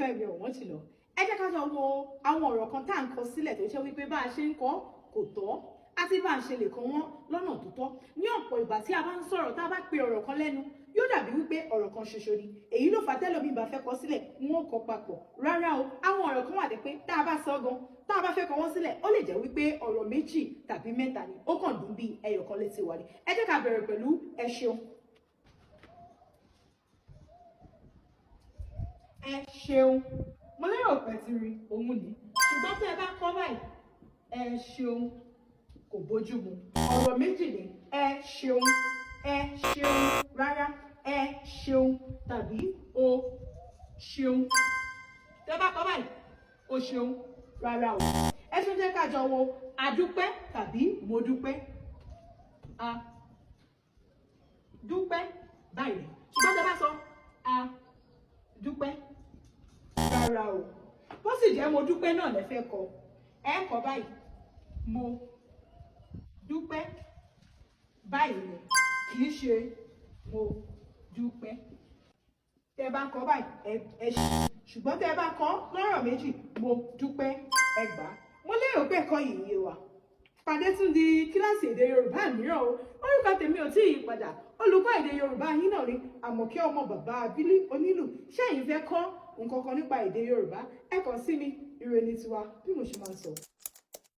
fẹ́ mi ò wọ́n ti lọ. Ẹ jẹ́ ká jọ wo àwọn ọ̀rọ̀ kan tá à ń kọ sílẹ̀ tó ṣe wípé bá a ṣe ń kọ kò tọ́ àti bá a ṣe lè kọ wọ́n lọ́nà tó tọ́. Ní ọ̀pọ̀ ìgbà tí a bá ń sọ̀rọ̀ tá a bá pe ọ̀rọ̀ kan lẹ́nu yóò dàbí wípé ọ̀rọ̀ kan ṣoṣo ni. Èyí ló fà tẹ́lòmíì bá fẹ́ kọ sílẹ̀ wọn ò kọ papọ̀. Rárá o, àwọn ọ̀rọ̀ kan wà dé pé tá a bá sọ gan, tá a bá fẹ́ kọ wọ́n sílẹ̀ ó lè jẹ́ wípé ọ̀rọ̀ méjì tàbí mẹ́ta ni ó kàn dùn bí ẹyọ kan létí wa ni. Ẹ jẹ́ ká bẹ̀rẹ̀ pẹ̀lú ẹ ṣeun. Ẹ ṣeun. Mo lérò pé ti rí òun ni. Ṣùgbọ́n tí ẹ bá kọ báyìí, ẹ ṣeun kò bójú mu. Ọ̀rọ̀ méjì ni ẹ ṣeun, ẹ ṣeun. Rárá, ẹ ṣeun tàbí o ṣeun. Tí ẹ bá kọ báyìí, o ṣeun. Rárá o. Ẹ tún jẹ́ ká jọ wo adúpẹ́ tàbí mo dúpẹ́. A dúpẹ́ báyìí. Ṣùgbọ́n tí ẹ bá sọ a dúpẹ́. Rárá o. Bó sì jẹ́ mo dúpẹ́ náà lẹ fẹ́ kọ. Ẹ kọ báyìí. Mo dúpẹ́ báyìí ni kì í ṣe mo dúpẹ́. Tẹ́ bá kọ báyìí ẹ ṣe. Ṣùgbọ́n tẹ́ bá kọ lọ́rọ̀ méjì mo dúpẹ́ ẹ gbà. Mo lérò pé ẹ̀kọ́ yìí yé wa. Pàdé tún di kíláàsì èdè Yorùbá mìíràn o. Orúkọ tèmi ò tí ì yí padà. Olùkọ́ èdè Yorùbá yín náà ni Àmọ̀kẹ́ ọmọ bàbá Abílí Onílù. Ṣé ẹ̀yin fẹ́ kọ́ nǹkan kan nípa èdè Yorùbá? Ẹ kàn sí mi, ire ni tiwa bí mo ṣe máa ń sọ.